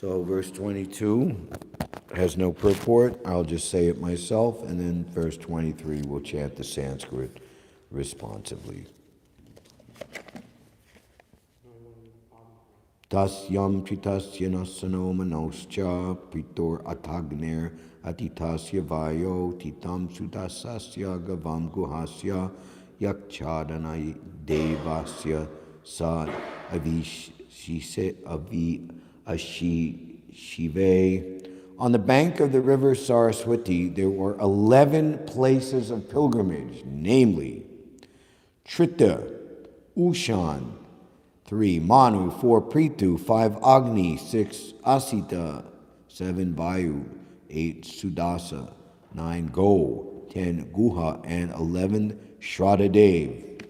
So verse 22 has no purport. I'll just say it myself, and then verse 23 we'll chant the Sanskrit responsively. Tasyam tritasya nasano manoscha pritor atagner atitasya vayo titam sudasasya gavam guhasya yakchadana devasya sa shive. On the bank of the river Saraswati there were 11 places of pilgrimage, namely Trita, Ushan, 3 Manu, 4 Pritu, 5 Agni, 6 Asita, 7 Vayu, 8 Sudasa, 9 Go, 10 Guha, and 11 Shraddhadev.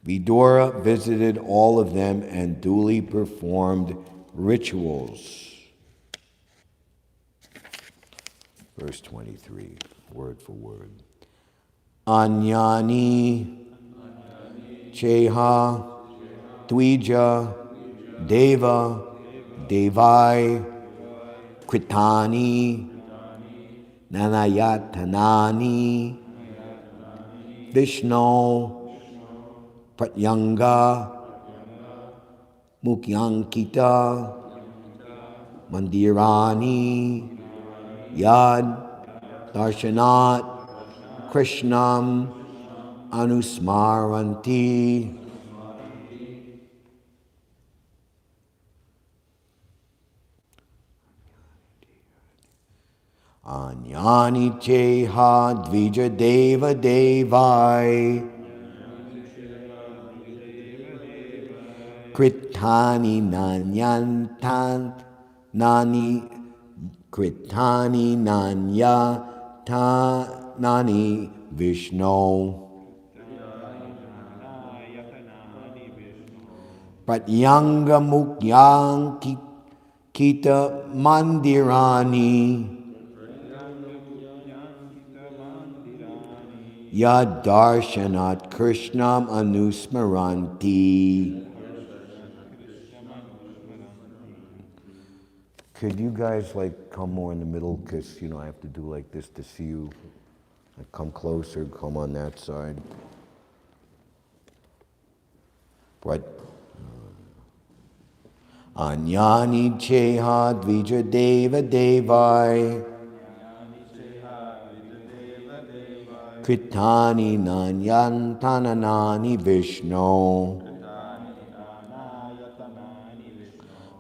Vidura visited all of them and duly performed rituals. Verse 23, word for word. Anyani Cheha Dvija Deva Devai Kritani Nanayatanani Vishnu Pratyanga Mukyankita Mandirani Yad Darshanat Krishnam Anusmaranti. Anyani Cheha Dvija Deva Devai Kritani Nanyantant Nani Kritani Nanyata Nani Vishnu Pratyanga Mukyang Kita Mandirani Yad Darshanat Krishnam Anusmaranti. Could you guys come more in the middle? Because, I have to do like this to see you. Come closer, come on that side. What? Anyani Cheha Dvija Deva Devai Kritani Nanyantananani Vishnu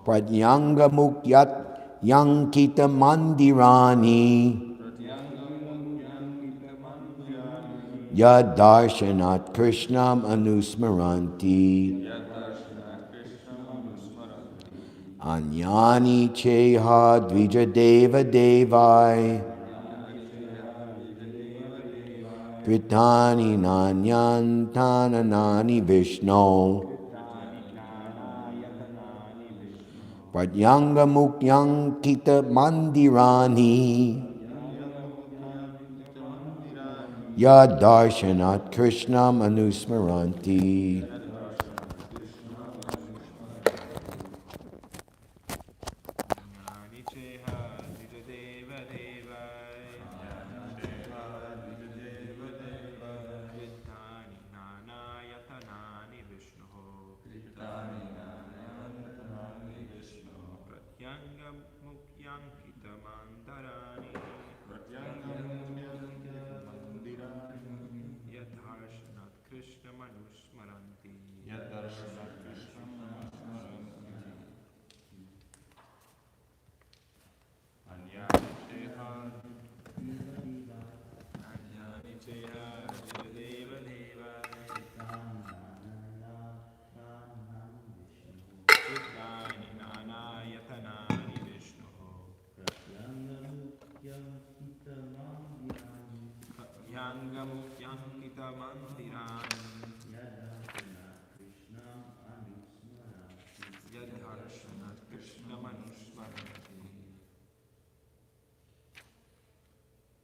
Pratyanga Mukyat Yankita Mandirani Yad Darshanat Krishnam Anusmaranti. Anyani Cheha Dvija Deva Devai Kritani Nanyantananani Vishnu Pratyanga Mukyankita Mandirani Yad Darshanat Krishnam Anusmaranti.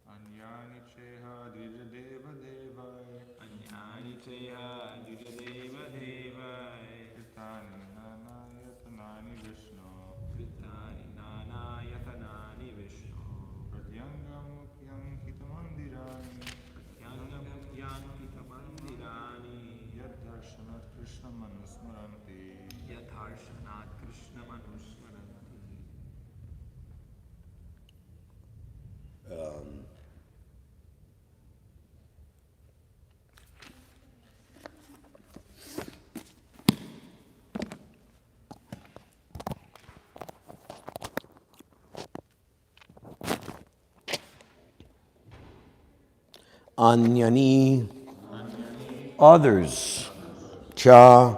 Anyani Cheha Dvija Deva Devai Anyani Cheha Dvija Deva Devai Kritani Nanayatanani Vishnu Kritani प्रत्यान्यभ्यांकितमन्दिराणि यद्दर्शनात् कृष्णमनुस्मरन्ति Anyani, others. Cha,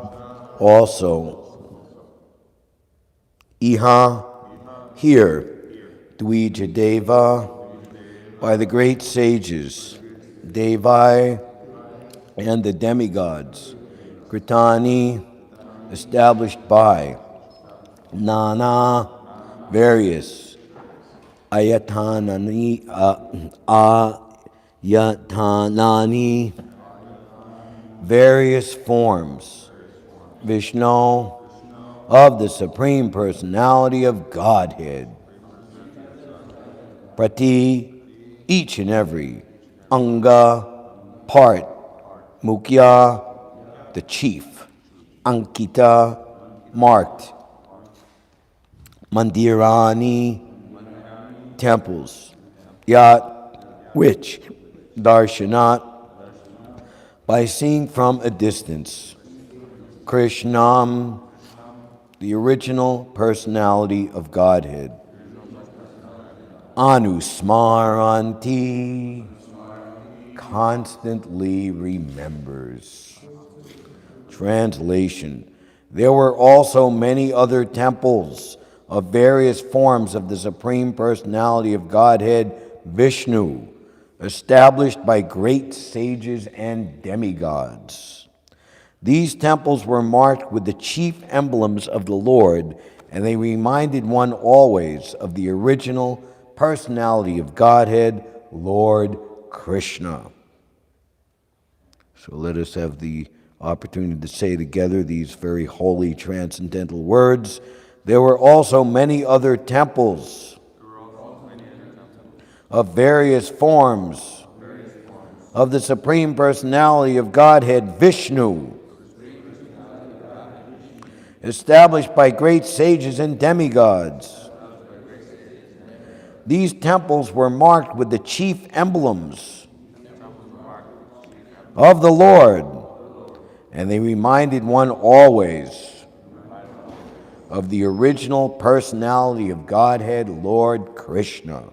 also. Iha, here. Dvijadeva, by the great sages. Devai, and the demigods. Kritani, established by. Nana, various. Ayatanani, ayatanani, various forms. Vishnu, of the Supreme Personality of Godhead. Prati, each and every. Anga, part. Mukhya, the chief. Ankita, marked. Mandirani, temples. Yat, which. Darshanat, by seeing from a distance. Krishnam, the original personality of Godhead. Anusmaranti, constantly remembers. Translation: there were also many other temples of various forms of the Supreme Personality of Godhead, Vishnu, established by great sages and demigods. These temples were marked with the chief emblems of the Lord, and they reminded one always of the original personality of Godhead, Lord Krishna. So let us have the opportunity to say together these very holy transcendental words. There were also many other temples of various forms of the Supreme Personality of Godhead, Vishnu, established by great sages and demigods. These temples were marked with the chief emblems of the Lord, and they reminded one always of the original personality of Godhead, Lord Krishna.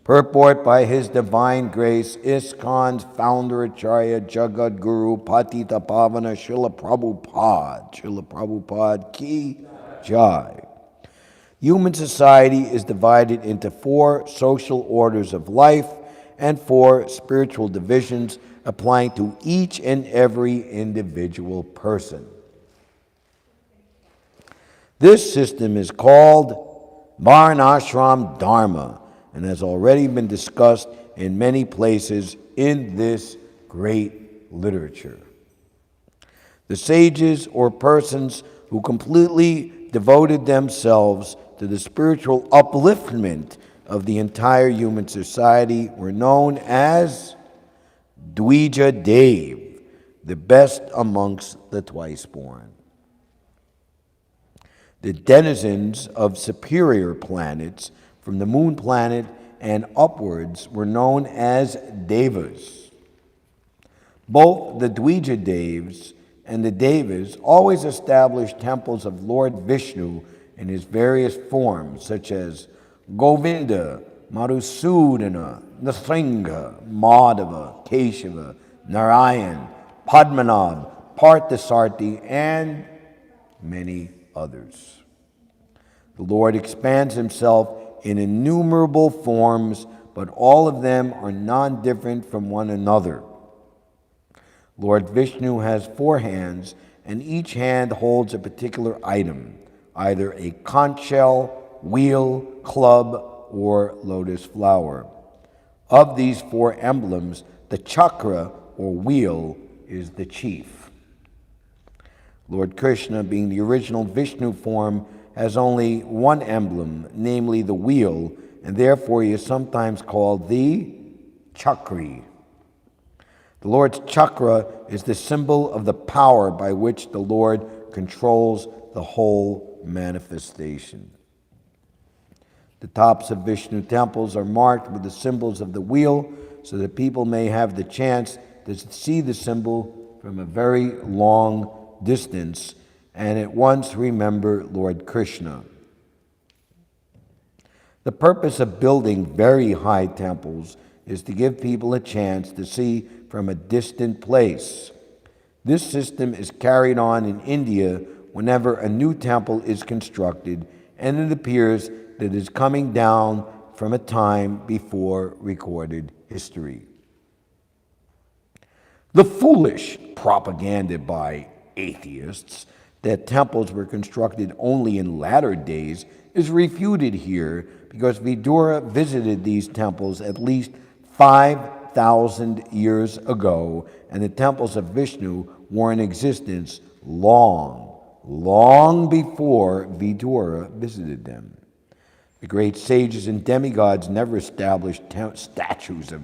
Purport: by His divine grace, ISKCON's founder, Acharya Jagat Guru Patita Pavana Srila Prabhupada Ki Jai. Human society is divided into 4 social orders of life and 4 spiritual divisions applying to each and every individual person. This system is called Varnashram Dharma and has already been discussed in many places in this great literature. The sages, or persons who completely devoted themselves to the spiritual upliftment of the entire human society, were known as Dvija Dev, the best amongst the twice-born. The denizens of superior planets, from the moon planet and upwards, were known as Devas. Both the Dvija Devs and the Devas always established temples of Lord Vishnu in his various forms, such as Govinda, Madhusudana, Nrsimha, Madhava, Keshava, Narayan, Padmanabh, Parthasarthi, and many others. The Lord expands himself in innumerable forms, but all of them are non-different from one another. Lord Vishnu has 4 hands, and each hand holds a particular item, either a conch shell, wheel, club, or lotus flower. Of these 4 emblems, the chakra, or wheel, is the chief. Lord Krishna, being the original Vishnu form, has only one emblem, namely the wheel, and therefore he is sometimes called the Chakri. The Lord's chakra is the symbol of the power by which the Lord controls the whole manifestation. The tops of Vishnu temples are marked with the symbols of the wheel so that people may have the chance to see the symbol from a very long distance and at once remember Lord Krishna. The purpose of building very high temples is to give people a chance to see from a distant place. This system is carried on in India whenever a new temple is constructed, and it appears that it is coming down from a time before recorded history. The foolish propaganda by atheists that temples were constructed only in latter days is refuted here because Vidura visited these temples at least 5,000 years ago, and the temples of Vishnu were in existence long before Vidura visited them. The great sages and demigods never established statues of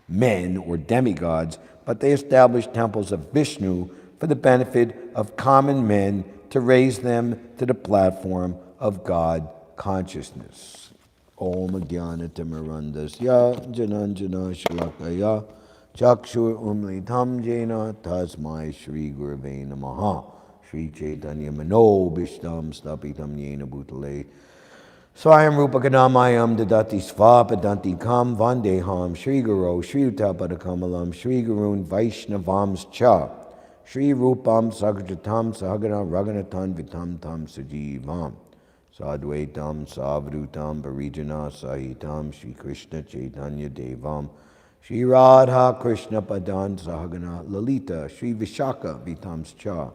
men or demigods, but they established temples of Vishnu for the benefit of common men to raise them to the platform of God consciousness. Om Jnanatimirandasya Jananjana Shalakaya Chakshur Umlitam Jena Tasmai Shri Gurave Namaha Shri Chaitanya Mano Bishtam Stapitam Yena Bhutale Swayam Rupa Kadamayam Dadati Svapadanti Kam Vandeham Shri Guru Shri Utapadakamalam Shri Gurun Vaishnavams Cha Shri Rupam Sagrajatam Sahagana Raganatan Vitam Tam Sujivam Sadvaitam Savrutam Parijana Sahitam Shri Krishna Chaitanya Devam Shri Radha Krishna Padan Sahagana Lalita Shri Vishaka Vitams Cha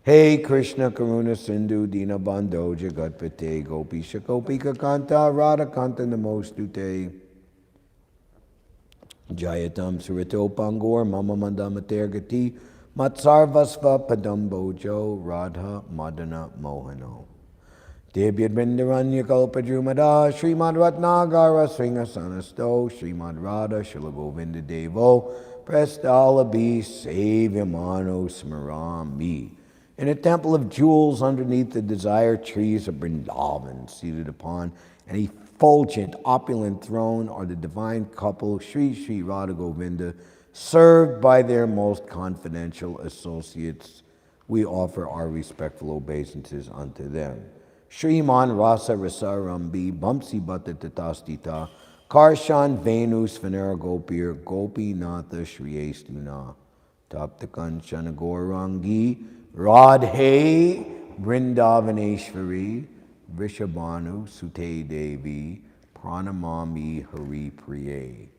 Hey Krishna Karuna Sindhu Dina Bandho Jagatpate Gopisha Gopika Kanta Radha Kanta Namostute Jayatam Surito Pangor Mama Mandamater Gati Matsarvasva Padambojo Radha Madana Mohano Debyad Bindaranya Kalpajumada Srimad Ratnagara Sringasanasto Srimad Radha Shilagovinda Devo Prestalabi Savyamano Smarami. In a temple of jewels underneath the desire trees of Vrindavan, seated upon an effulgent, opulent throne, are the divine couple Sri Sri Radha Govinda, served by their most confidential associates. We offer our respectful obeisances unto them. Shriman Rasa Rasarambi Bamsi Bhatta Tatastita Karshan Venus Venera Gopir Gopi Natha Shriyestuna Taptakan Shanagorangi Radhe Vrindavaneshwari Vishabhanu Sute Devi Pranamami Hari Priye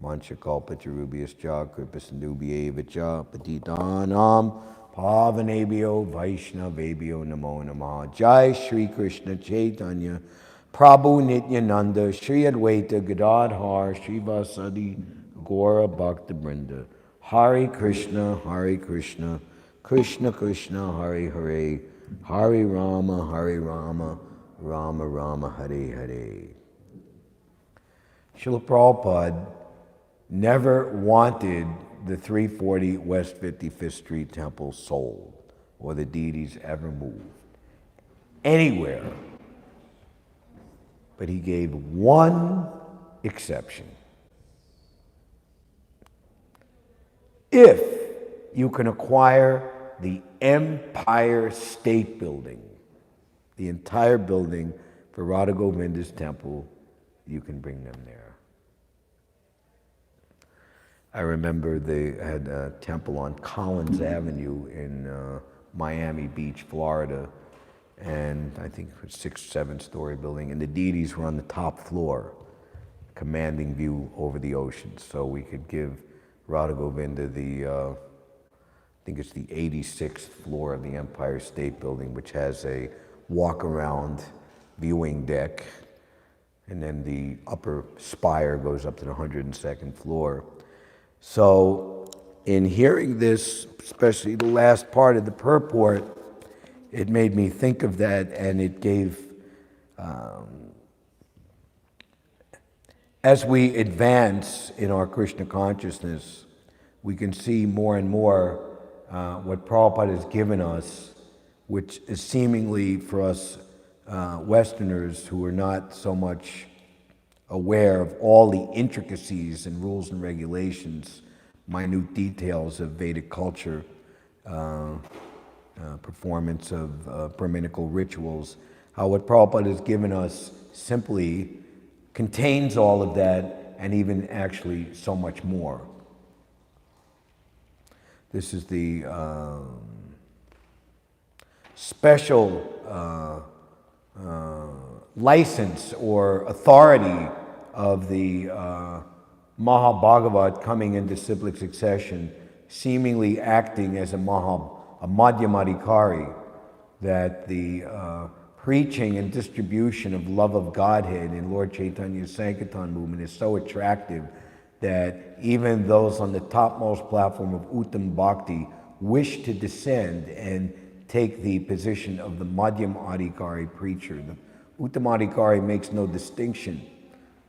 Manchakalpa Charubias Cha Kripasandubhye Vacha Patitanam Pavanebhyo Vaishnavebhyo Namo Namah. Jai Shri Krishna Chaitanya Prabhu Nityananda Shri Advaita Gadadhar Shri Vasadi Gora Bhakta Brinda Hare Krishna Krishna Krishna Hare Hare Hare Rama Rama Rama Hare Hare. Srila Prabhupada never wanted the 340 West 55th Street Temple sold or the deities ever moved anywhere. But he gave one exception. If you can acquire the Empire State Building, the entire building for Radha Govinda's temple, you can bring them there. I remember they had a temple on Collins Avenue in Miami Beach, Florida, and I think it was a 6- or 7-story building, and the deities were on the top floor, commanding view over the ocean. So we could give Radha Govinda the, I think it's the 86th floor of the Empire State Building, which has a walk-around viewing deck, and then the upper spire goes up to the 102nd floor. So in hearing this, especially the last part of the purport, it made me think of that, and it gave As we advance in our Krishna consciousness, we can see more and more what Prabhupada has given us, which is seemingly for us Westerners who are not so much aware of all the intricacies and rules and regulations, minute details of Vedic culture, performance of Brahminical rituals, how what Prabhupada has given us simply contains all of that and even actually so much more. This is the special license or authority of the Mahabhagavat coming into cyclic succession, seemingly acting as a Madhyamadikari, that the preaching and distribution of love of Godhead in Lord Chaitanya's Sankirtan movement is so attractive that even those on the topmost platform of Uttam Bhakti wish to descend and take the position of the Madhyam Adhikari preacher. The Uttam Adhikari makes no distinction.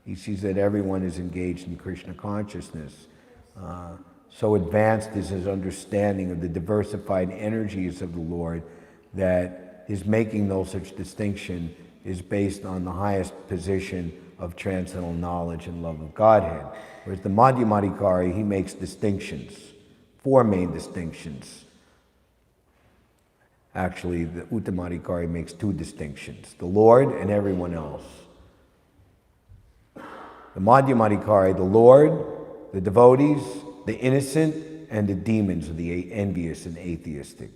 He sees that everyone is engaged in Krishna consciousness. So advanced is his understanding of the diversified energies of the Lord that his making no such distinction is based on the highest position of transcendental knowledge and love of Godhead. Whereas the Madhyamadikari, he makes distinctions, four main distinctions. Actually, the Uttamadikari makes two distinctions, the Lord and everyone else. The Madhyamadikari, the Lord, the devotees, the innocent, and the demons, or the envious and atheistic.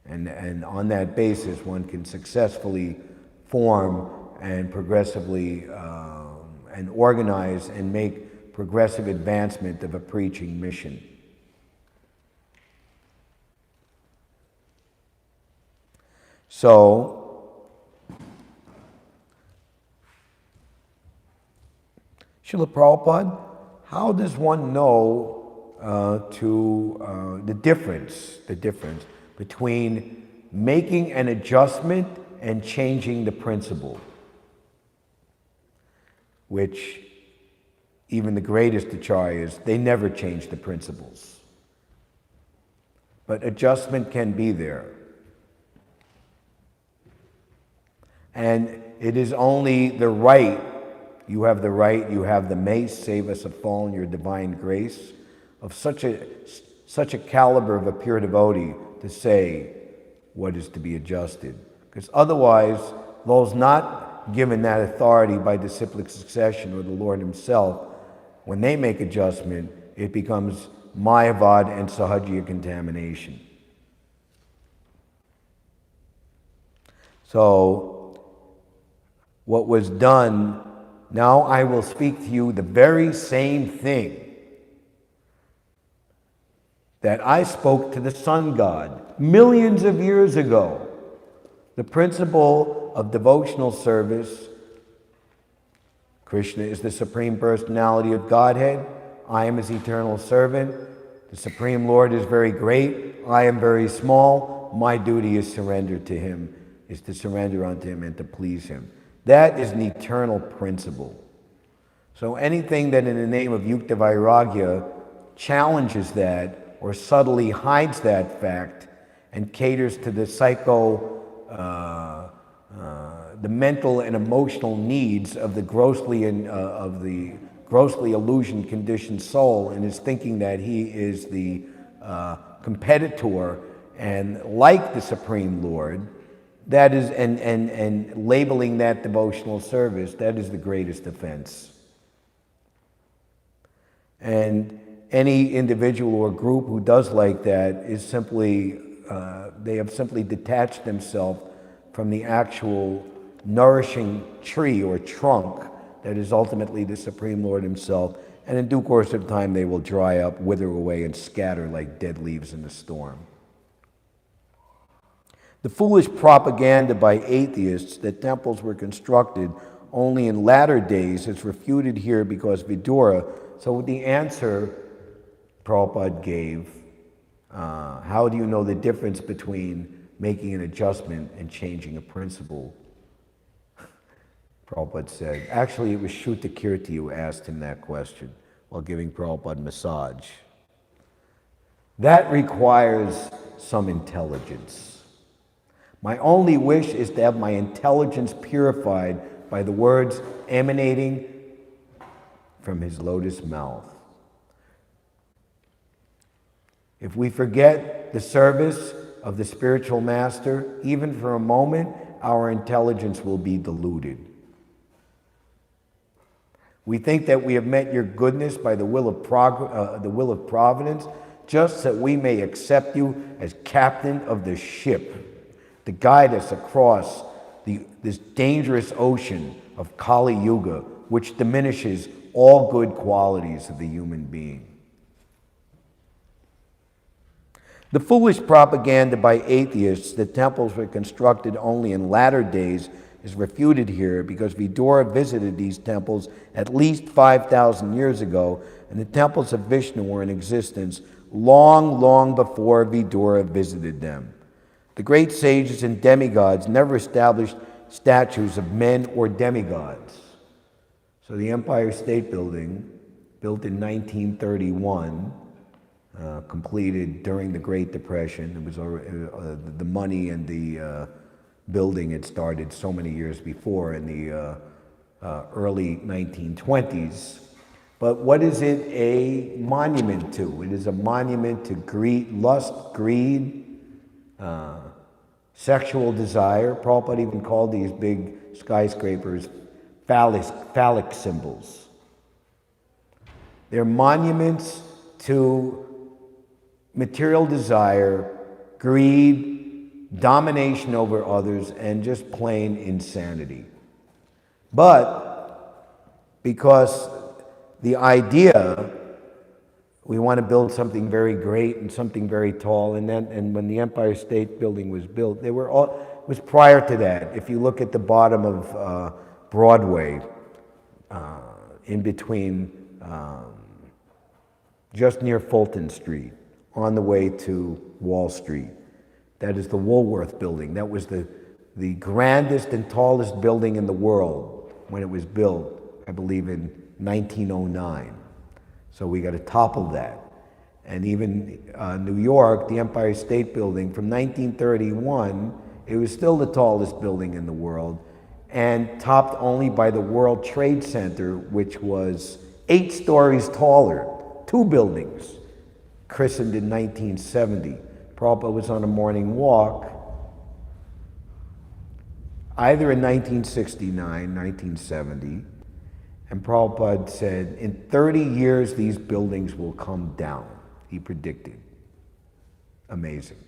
And on that basis, one can successfully form and progressively and organize and make progressive advancement of a preaching mission. So, Srila Prabhupada, how does one know the difference between making an adjustment and changing the principle, which even the greatest acharyas, they never change the principles. But adjustment can be there. And it is only the right, you have the mace, save us have fallen, your divine grace, of such a caliber of a pure devotee to say what is to be adjusted. Because otherwise, those not given that authority by disciplic succession or the Lord himself, when they make adjustment, it becomes mayavad and sahajiya contamination. So, what was done, now I will speak to you the very same thing that I spoke to the sun god millions of years ago. The principle of devotional service. Krishna is the Supreme Personality of Godhead. I am his eternal servant. The Supreme Lord is very great. I am very small. My duty is surrender to him, is to surrender unto him and to please him. That is an eternal principle. So anything that in the name of Yukta Vairagya challenges that or subtly hides that fact and caters to the the mental and emotional needs of the grossly illusion conditioned soul, and is thinking that he is the competitor and like the Supreme Lord, that is, and labeling that devotional service, that is the greatest offense. And any individual or group who does like that is simply, they have simply detached themselves from the actual nourishing tree or trunk that is ultimately the Supreme Lord himself, and in due course of time they will dry up, wither away, and scatter like dead leaves in a storm. The foolish propaganda by atheists that temples were constructed only in latter days is refuted here because Vidura. So the answer Prabhupada gave, how do you know the difference between making an adjustment and changing a principle? Prabhupada said. Actually, it was Shruta Kirti who asked him that question while giving Prabhupada massage. That requires some intelligence. My only wish is to have my intelligence purified by the words emanating from his lotus mouth. If we forget the service of the spiritual master, even for a moment, our intelligence will be diluted. We think that we have met your goodness by the will of providence, just that we may accept you as captain of the ship, to guide us across this dangerous ocean of Kali Yuga, which diminishes all good qualities of the human being. The foolish propaganda by atheists that temples were constructed only in latter days is refuted here because Vidura visited these temples at least 5,000 years ago, and the temples of Vishnu were in existence long, long before Vidura visited them. The great sages and demigods never established statues of men or demigods. So the Empire State Building, built in 1931, completed during the Great Depression. It was the money and the building had started so many years before in the early 1920s. But what is it a monument to? It is a monument to greed, lust, greed, sexual desire. Prabhupada even called these big skyscrapers phallic symbols. They're monuments to material desire, greed, domination over others, and just plain insanity. But because the idea, we want to build something very great and something very tall, and when the Empire State Building was built, it was prior to that. If you look at the bottom of Broadway, in between, just near Fulton Street, on the way to Wall Street. That is the Woolworth Building. That was the grandest and tallest building in the world when it was built, I believe in 1909. So we got to topple that. And even New York, the Empire State Building, from 1931, it was still the tallest building in the world, and topped only by the World Trade Center, which was 8 stories taller, 2 buildings. Christened in 1970. Prabhupada was on a morning walk, either in 1969, 1970, and Prabhupada said, in 30 years these buildings will come down, he predicted. Amazing.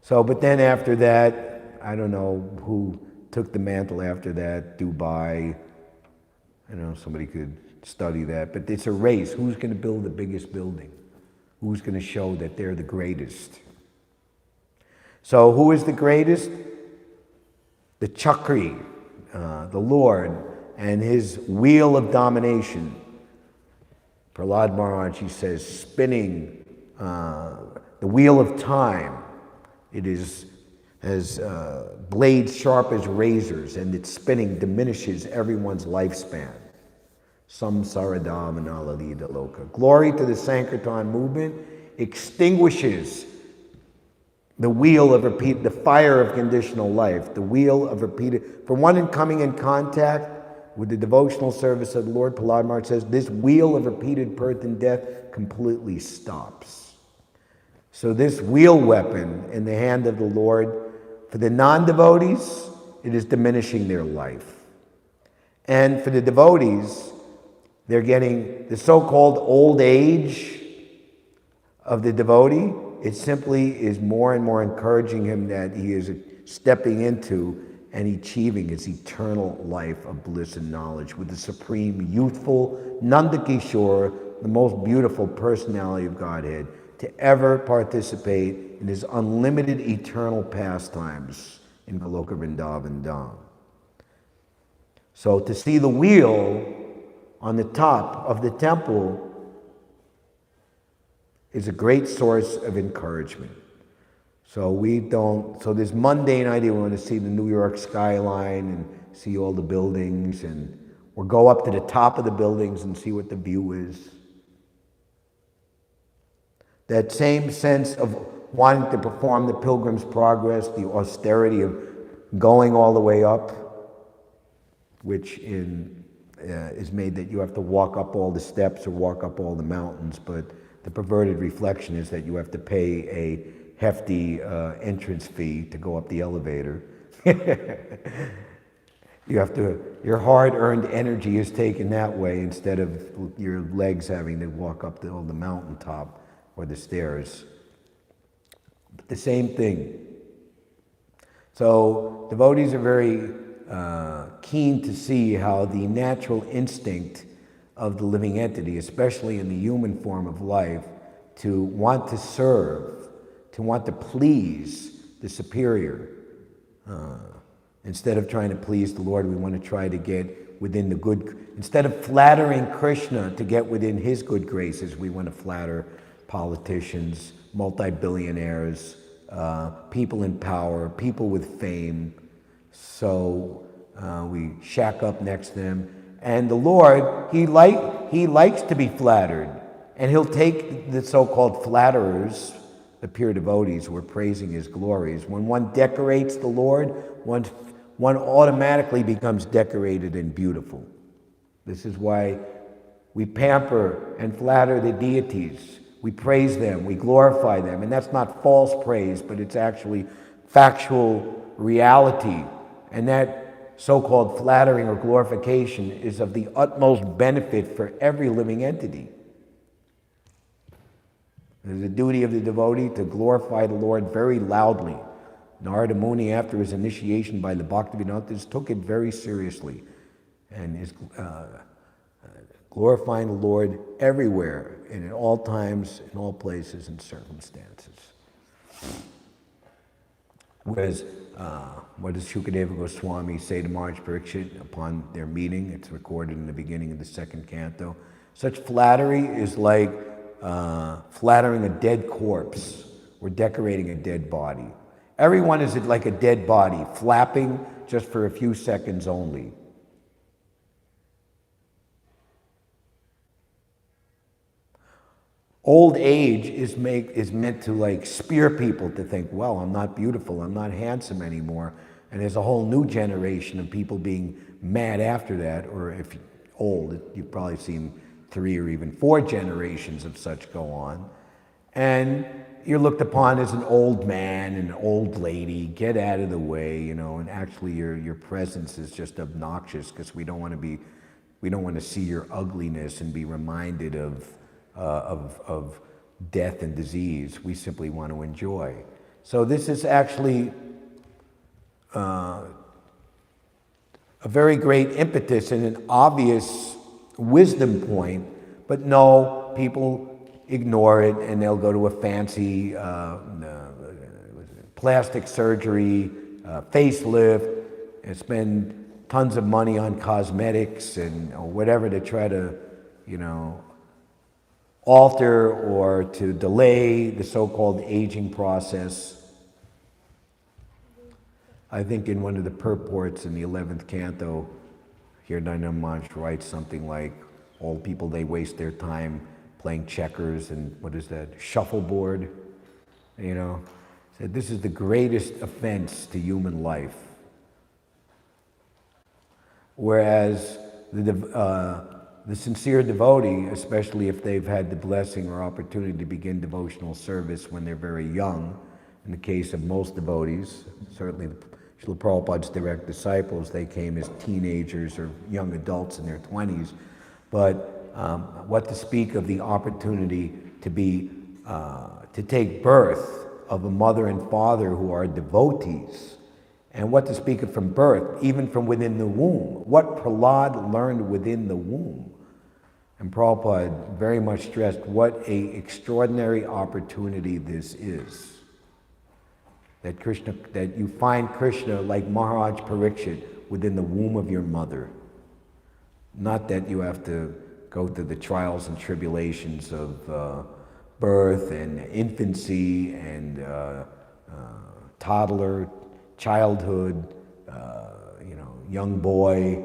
So, but then after that, I don't know who took the mantle after that, Dubai, I don't know, somebody could study that, but it's a race. Who's going to build the biggest building? Who's going to show that they're the greatest? So who is the greatest? The Chakri, the Lord, and his wheel of domination. Prahlad Maharaj, he says, spinning the wheel of time. It is as blades sharp as razors, and its spinning diminishes everyone's lifespan. Samsaradam and Alalida Loka. Glory to the Sankirtan movement extinguishes the wheel of the fire of conditional life, the wheel of repeated. For one coming in contact with the devotional service of the Lord, Prahlad Maharaj says, this wheel of repeated birth and death completely stops. So this wheel weapon in the hand of the Lord, for the non-devotees, it is diminishing their life. And for the devotees, they're getting the so-called old age of the devotee. It simply is more and more encouraging him that he is stepping into and achieving his eternal life of bliss and knowledge with the supreme youthful Nanda Kishore, the most beautiful personality of Godhead, to ever participate in his unlimited eternal pastimes in Goloka Vrindavan Dham. So to see the wheel on the top of the temple is a great source of encouragement. So this mundane idea, we want to see the New York skyline and see all the buildings, or go up to the top of the buildings and see what the view is. That same sense of wanting to perform the Pilgrim's Progress, the austerity of going all the way up, which is made that you have to walk up all the steps or walk up all the mountains, but the perverted reflection is that you have to pay a hefty entrance fee to go up the elevator. Your hard-earned energy is taken that way instead of your legs having to walk up the mountaintop or the stairs. But the same thing. So devotees are very keen to see how the natural instinct of the living entity, especially in the human form of life, to want to serve, to want to please the superior. Instead of trying to please the Lord, we want to try to get within the good. Instead of flattering Krishna to get within his good graces, we want to flatter politicians, multi-billionaires, people in power, people with fame. So we shack up next to them. And the Lord, he likes to be flattered. And he'll take the so-called flatterers, the pure devotees who are praising his glories. When one decorates the Lord, one automatically becomes decorated and beautiful. This is why we pamper and flatter the deities. We praise them, we glorify them. And that's not false praise, but it's actually factual reality. And that so-called flattering or glorification is of the utmost benefit for every living entity. It is the duty of the devotee to glorify the Lord very loudly. Narada Muni, after his initiation by the Bhaktivedanta, took it very seriously and is glorifying the Lord everywhere and at all times, in all places and circumstances. Whereas, what does Shukadeva Goswami say to Maharaj Parikshit upon their meeting? It's recorded in the beginning of the second canto. Such flattery is like flattering a dead corpse or decorating a dead body. Everyone is like a dead body, flapping just for a few seconds only. Old age is meant to like spear people to think, well, I'm not beautiful, I'm not handsome anymore. And there's a whole new generation of people being mad after that, or if you're old, you've probably seen 3 or even 4 generations of such go on. And you're looked upon as an old man, an old lady, get out of the way, and actually your presence is just obnoxious because we don't want to see your ugliness and be reminded of death and disease. We simply want to enjoy. So this is actually a very great impetus and an obvious wisdom point, but no, people ignore it and they'll go to a fancy plastic surgery, facelift, and spend tons of money on cosmetics and whatever to try to, alter or to delay the so-called aging process. I think in one of the purports in the 11th canto, Hirdananda Maharaj writes something like, old people, they waste their time playing checkers and what is that, shuffleboard, Said this is the greatest offense to human life. Whereas the sincere devotee, especially if they've had the blessing or opportunity to begin devotional service when they're very young, in the case of most devotees, certainly Srila Prabhupada's direct disciples, they came as teenagers or young adults in their 20s. But what to speak of the opportunity to take birth of a mother and father who are devotees, and what to speak of from birth, even from within the womb. What Prahlad learned within the womb. And Prabhupada very much stressed what an extraordinary opportunity this is. That you find Krishna like Maharaj Parikshit within the womb of your mother. Not that you have to go through the trials and tribulations of birth and infancy and toddler, childhood, young boy,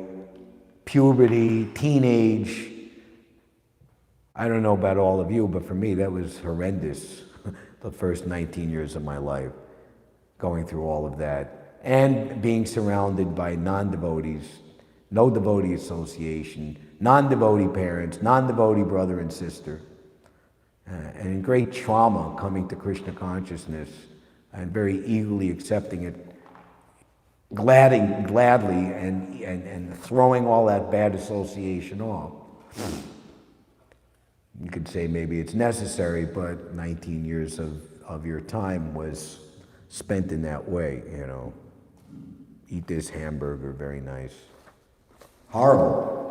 puberty, teenage. I don't know about all of you, but for me that was horrendous. The first 19 years of my life, going through all of that, and being surrounded by non-devotees, no devotee association, non-devotee parents, non-devotee brother and sister, and in great trauma coming to Krishna consciousness and very eagerly accepting it, gladly and throwing all that bad association off. You could say maybe it's necessary, but 19 years of your time was spent in that way, you know. Eat this hamburger, very nice. Horrible.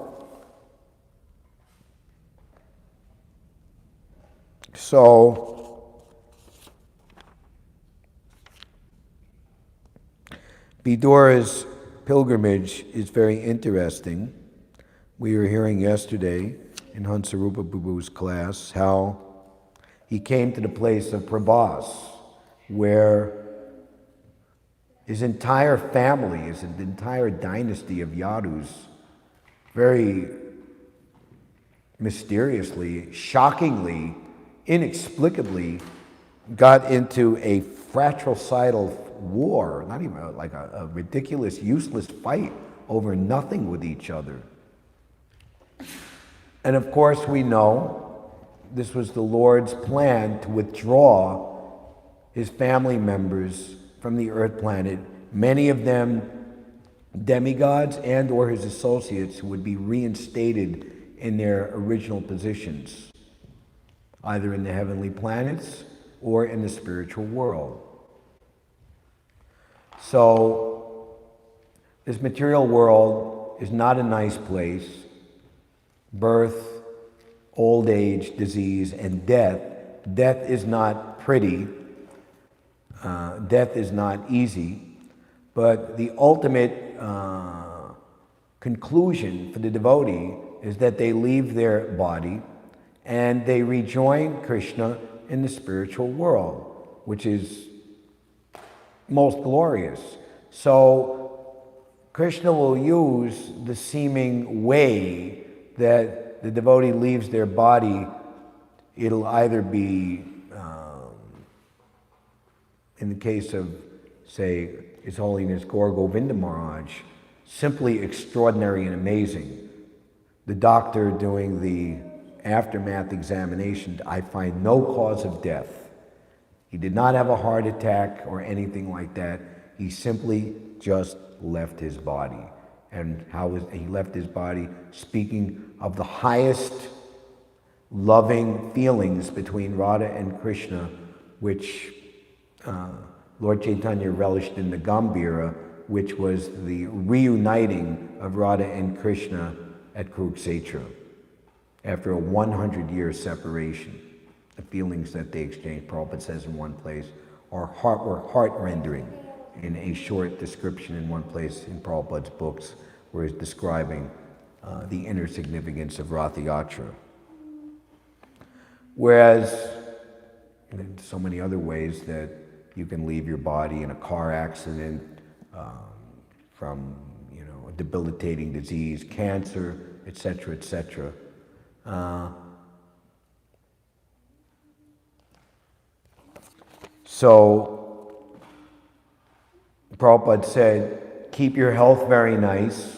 So, Vidura's pilgrimage is very interesting. We were hearing yesterday in Hansarupa Prabhu's class how he came to the place of Prabhas, where his entire family, his entire dynasty of Yadus, very mysteriously, shockingly, inexplicably got into a fratricidal war, not even like a ridiculous, useless fight over nothing with each other. And of course we know this was the Lord's plan to withdraw his family members from the earth planet, many of them demigods and or his associates who would be reinstated in their original positions, either in the heavenly planets or in the spiritual world. So this material world is not a nice place. Birth, old age, disease, and death. Death is not pretty. Death is not easy. But the ultimate conclusion for the devotee is that they leave their body and they rejoin Krishna in the spiritual world, which is most glorious. So Krishna will use the seeming way that the devotee leaves their body. It'll either be, in the case of, say, His Holiness Gaur Govinda Maharaj, simply extraordinary and amazing. The doctor doing the aftermath examination, I find no cause of death. He did not have a heart attack or anything like that. He simply just left his body. And he left his body speaking of the highest loving feelings between Radha and Krishna, which Lord Chaitanya relished in the Gambhira, which was the reuniting of Radha and Krishna at Kurukshetra after a 100-year separation. The feelings that they exchanged, Prabhupada says in one place, were heart-rending. In a short description in one place in Prabhupada's books, where he's describing the inner significance of Ratha Yatra. Whereas, in so many other ways that you can leave your body in a car accident, from a debilitating disease, cancer, etc., etc. So Prabhupada said, keep your health very nice,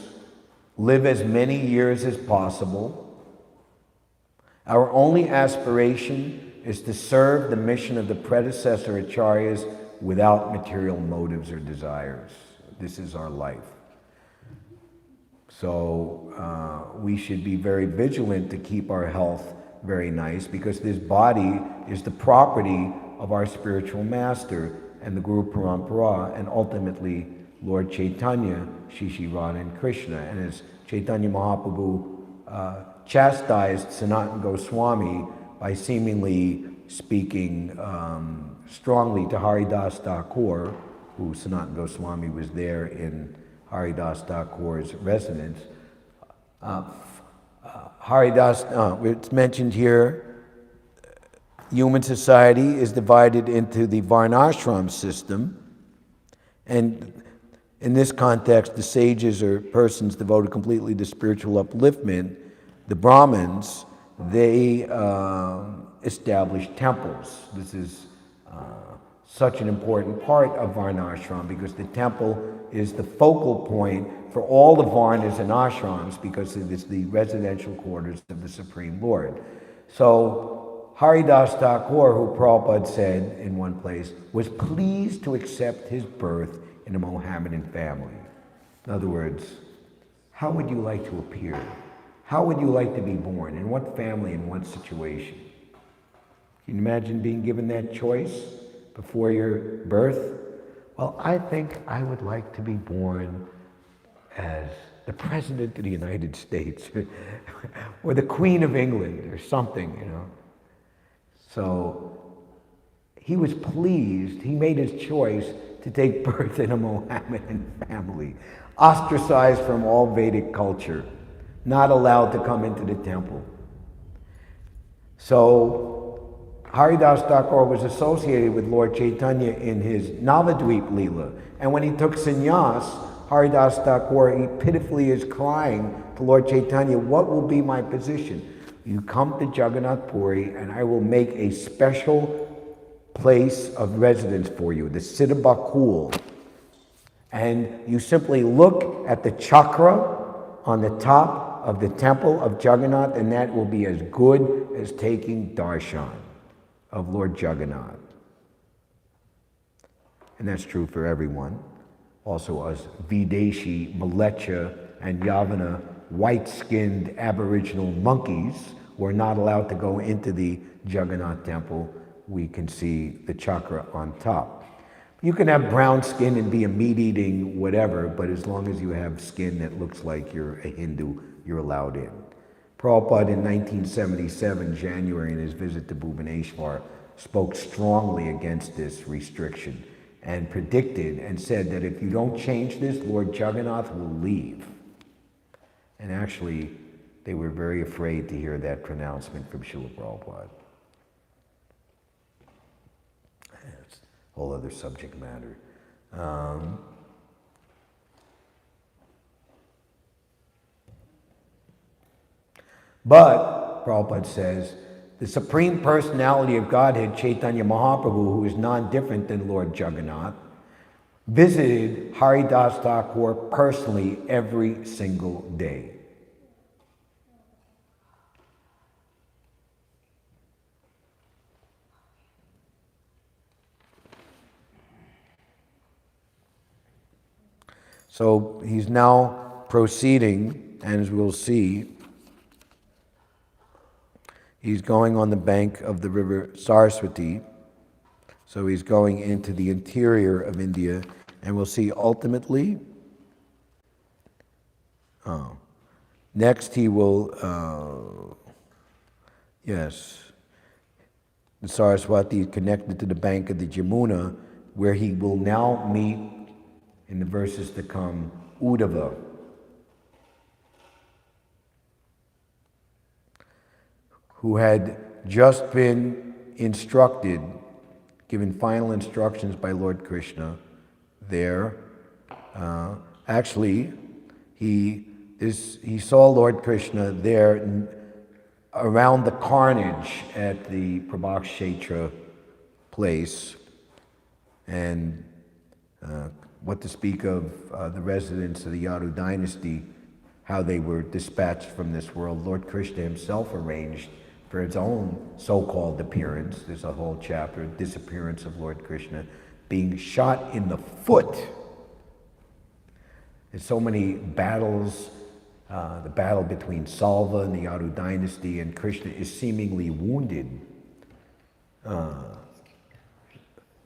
live as many years as possible. Our only aspiration is to serve the mission of the predecessor acharyas without material motives or desires. This is our life. So we should be very vigilant to keep our health very nice, because this body is the property of our spiritual master and the Guru Parampara, and ultimately Lord Chaitanya, Shishi Radha and Krishna. And as Chaitanya Mahaprabhu chastised Sanatana Goswami by seemingly speaking strongly to Haridas Thakur, who Sanatana Goswami was there in Haridas Thakur's residence. It's mentioned here, human society is divided into the Varnashram system, and In this context, the sages are persons devoted completely to spiritual upliftment. The Brahmins, they establish temples. This is such an important part of Varnashram because the temple is the focal point for all the Varnas and ashrams because it is the residential quarters of the Supreme Lord. So Haridas Thakur, who Prabhupada said in one place, was pleased to accept his birth in a Mohammedan family. In other words, how would you like to appear? How would you like to be born? In what family, in what situation? Can you imagine being given that choice before your birth? Well, I think I would like to be born as the President of the United States or the Queen of England or something, you know. So he was pleased. He made his choice to take birth in a Mohammedan family, ostracized from all Vedic culture, not allowed to come into the temple. So Haridas Thakur was associated with Lord Chaitanya in his Navadvip Leela. And when he took sannyas, Haridas Thakur, he pitifully is crying to Lord Chaitanya, what will be my position? You come to Jagannath Puri and I will make a special place of residence for you, the Siddhabakul. And you simply look at the chakra on the top of the temple of Jagannath, and that will be as good as taking darshan of Lord Jagannath. And that's true for everyone. Also us Videshi, Malecha, and Yavana, white-skinned Aboriginal monkeys who are not allowed to go into the Jagannath temple, we can see the chakra on top. You can have brown skin and be a meat-eating whatever, but as long as you have skin that looks like you're a Hindu, you're allowed in. Prabhupada in 1977, January, in his visit to Bhubaneswar, spoke strongly against this restriction and predicted and said that if you don't change this, Lord Jagannath will leave. And actually, they were very afraid to hear that pronouncement from Srila Prabhupada. That's a whole other subject matter. But, Prabhupada says, the Supreme Personality of Godhead, Chaitanya Mahaprabhu, who is non-different than Lord Jagannath, visited Haridas Thakur personally every single day. So he's now proceeding, and as we'll see, he's going on the bank of the river Saraswati. So he's going into the interior of India, and we'll see ultimately, next he will, yes, the Saraswati is connected to the bank of the Jamuna, where he will now meet, in the verses to come, Uddhava, who had just been instructed, given final instructions by Lord Krishna there. Actually, he saw Lord Krishna there around the carnage at the Prabhakshetra place, and what to speak of the residents of the Yadu dynasty, how they were dispatched from this world. Lord Krishna himself arranged for its own so-called appearance. There's a whole chapter, disappearance of Lord Krishna, being shot in the foot. There's so many battles, the battle between Salva and the Yadu dynasty, and Krishna is seemingly wounded,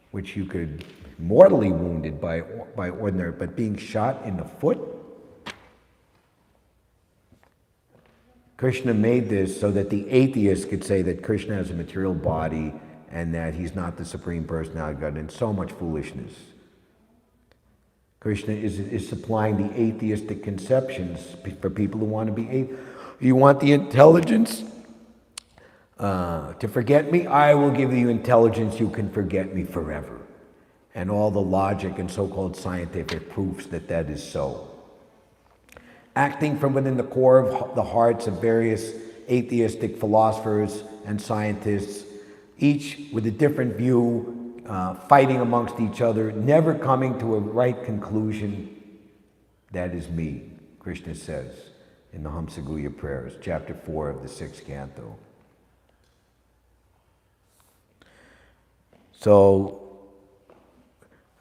which you could mortally wounded by ordinary, but being shot in the foot. Krishna made this so that the atheist could say that Krishna has a material body and that he's not the Supreme Personality of God, and so much foolishness. Krishna is supplying the atheistic conceptions for people who want to be atheists. You want the intelligence to forget me? I will give you intelligence, you can forget me forever. and all the logic and so-called scientific proofs that that is so. Acting from within the core of the hearts of various atheistic philosophers and scientists, each with a different view, fighting amongst each other, never coming to a right conclusion. That is me, Krishna says in the Hamsaguya prayers, chapter 4 of the 6th canto. So,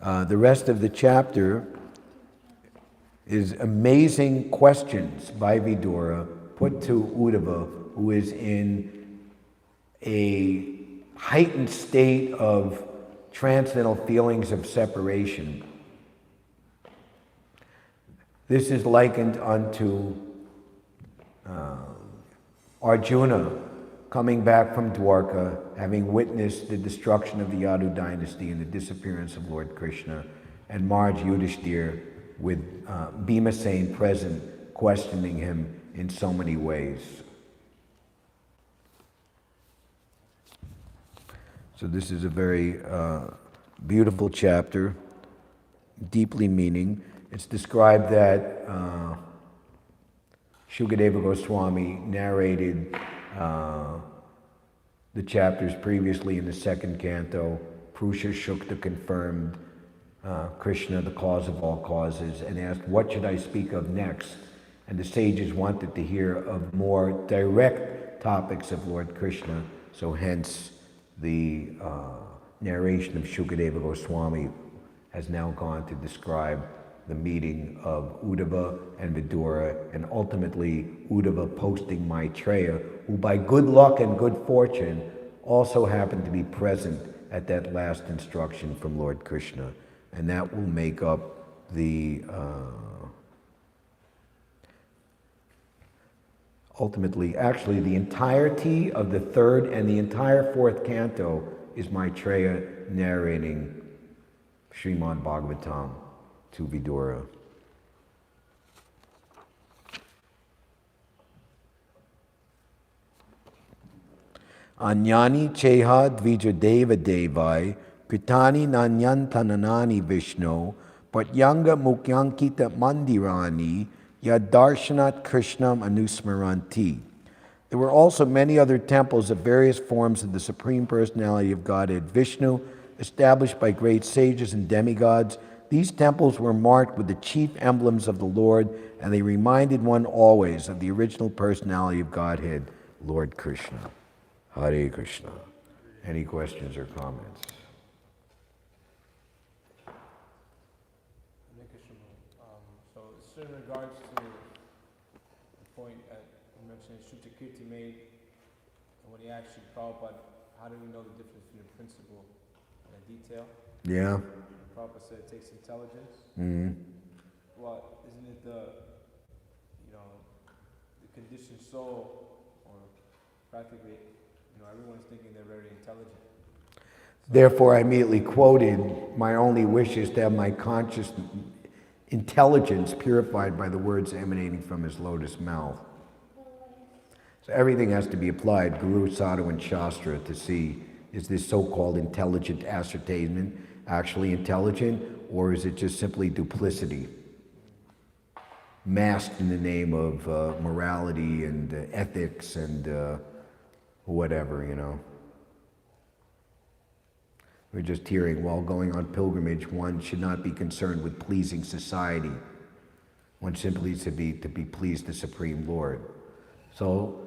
the rest of the chapter is amazing questions by Vidura put to Uddhava, who is in a heightened state of transcendental feelings of separation. This is likened unto Arjuna coming back from Dwarka, having witnessed the destruction of the Yadu dynasty and the disappearance of Lord Krishna, and Maharaj Yudhishthir with Bhimasen present, questioning him in so many ways. So this is a very beautiful chapter, deeply meaning. It's described that Shukadeva Goswami narrated the chapters previously in the 2nd canto. Purusha Shukta confirmed Krishna, the cause of all causes, and asked, what should I speak of next? And the sages wanted to hear of more direct topics of Lord Krishna, so hence the narration of Shukadeva Goswami has now gone to describe the meeting of Uddhava and Vidura, and ultimately Uddhava posting Maitreya, who by good luck and good fortune also happened to be present at that last instruction from Lord Krishna. And that will make up the, ultimately, actually the entirety of the 3rd and the entire 4th canto is Maitreya narrating Srimad Bhagavatam to Vidura. Anyani cheha dvija deva devai kritani nanyantananani Vishnu patyanga mukyankita mandirani yadarshanat krishnam anusmaranti. There were also many other temples of various forms of the Supreme Personality of Godhead Vishnu, established by great sages and demigods. These temples were marked with the chief emblems of the Lord, and they reminded one always of the original personality of Godhead, Lord Krishna. Hare Krishna. Any questions or comments? So it's in regards to the point that you mentioned Shrutakirti made, and when he asked you, Prabhupada, how do we know the difference between a principle and a detail? Yeah. Prabhupada said it takes intelligence. Mm-hmm. Well, isn't it the conditioned soul, or practically, everyone's thinking they're very intelligent. Therefore, I immediately quoted, my only wish is to have my conscious intelligence purified by the words emanating from his lotus mouth. So everything has to be applied, Guru, Sadhu, and Shastra, to see, is this so-called intelligent ascertainment actually intelligent, or is it just simply duplicity, masked in the name of morality and ethics and whatever, We're just hearing, while going on pilgrimage, one should not be concerned with pleasing society. One simply to be pleased the Supreme Lord. So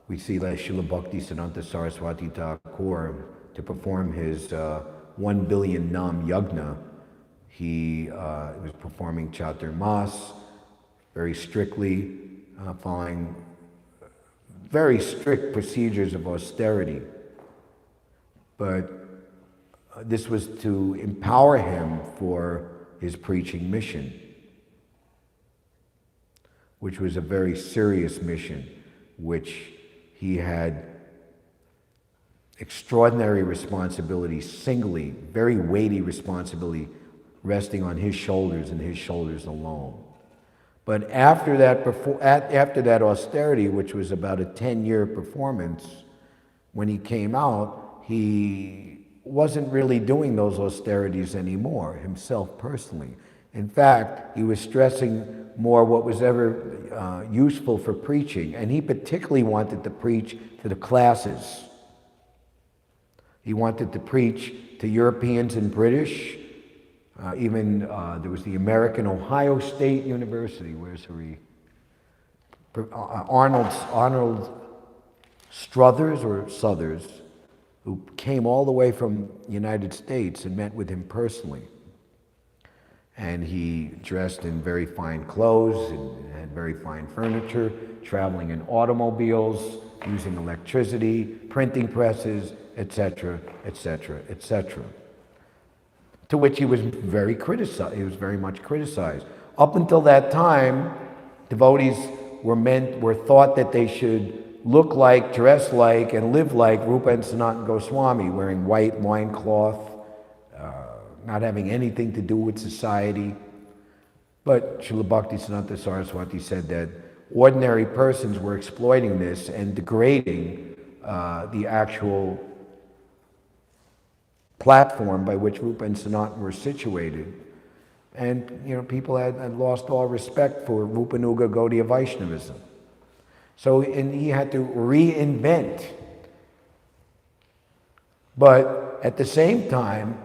we see that Srila Bhakti Siddhanta Saraswati Thakur, to perform his 1 billion nam yagna, he was performing Chaturmas very strictly, following very strict procedures of austerity. But this was to empower him for his preaching mission, which was a very serious mission, which he had extraordinary responsibility, singly, very weighty responsibility, resting on his shoulders and his shoulders alone. But after that austerity, which was about a 10-year performance, when he came out, he wasn't really doing those austerities anymore himself personally. In fact, he was stressing more what was ever useful for preaching, and he particularly wanted to preach to the classes. He wanted to preach to Europeans and British. Even there was the American Ohio State University. Where's he? Arnold Struthers or Suthers, who came all the way from the United States and met with him personally. And he dressed in very fine clothes and had very fine furniture, traveling in automobiles, using electricity, printing presses, etc., etc., etc. To which he was very criticized. He was very much criticized. Up until that time, devotees were thought that they should look like, dress like, and live like Rupa and Sanatana Goswami, wearing white loincloth, not having anything to do with society. But Srila Bhaktisiddhanta Saraswati said that ordinary persons were exploiting this and degrading the actual platform by which Rupa and Sanatana were situated. And people had lost all respect for Rupanuga Gaudiya Vaishnavism. So he had to reinvent. But at the same time,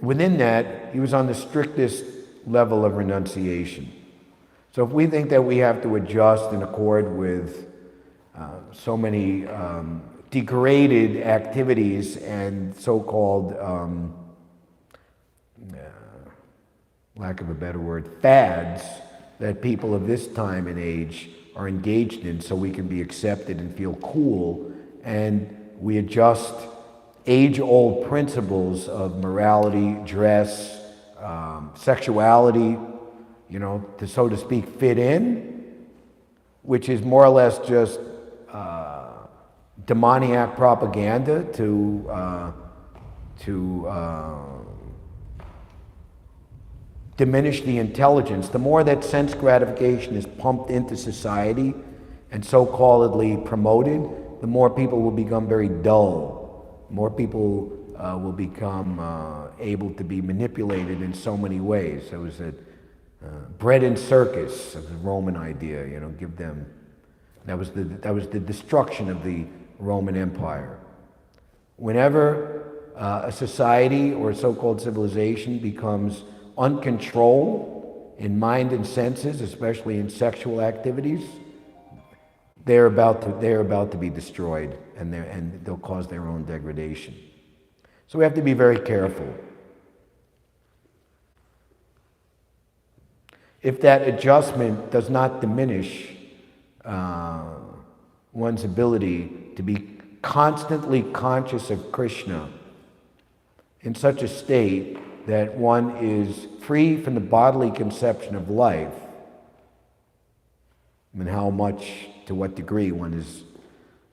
within that, he was on the strictest level of renunciation. So if we think that we have to adjust in accord with so many degraded activities and so-called, lack of a better word, fads that people of this time and age are engaged in so we can be accepted and feel cool, and we adjust age-old principles of morality, dress, sexuality, to, so to speak, fit in, which is more or less just demoniac propaganda to diminish the intelligence. The more that sense gratification is pumped into society and so-calledly promoted, the more people will become very dull. More people will become able to be manipulated in so many ways. There was a bread and circus, of the Roman idea, give them. That was the destruction of the Roman Empire. Whenever a society or a so-called civilization becomes uncontrolled in mind and senses, especially in sexual activities, they're about to be destroyed, and they'll cause their own degradation. So we have to be very careful. If that adjustment does not diminish one's ability to be constantly conscious of Krishna in such a state that one is free from the bodily conception of life, and how much, to what degree one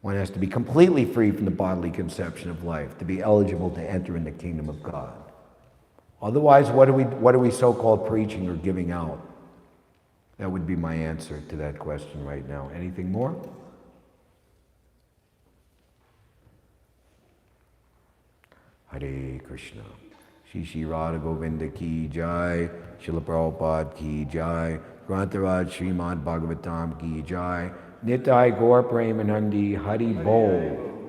has to be completely free from the bodily conception of life to be eligible to enter in the kingdom of God. Otherwise, what are we so-called preaching or giving out? That would be my answer to that question right now. Anything more? Hare Krishna. Shri Shri Radha Govinda ki jai, Srila Prabhupada ki jai, Grantaraj Srimad Bhagavatam ki jai, Nitai Gaur Premanandi Hari Bol.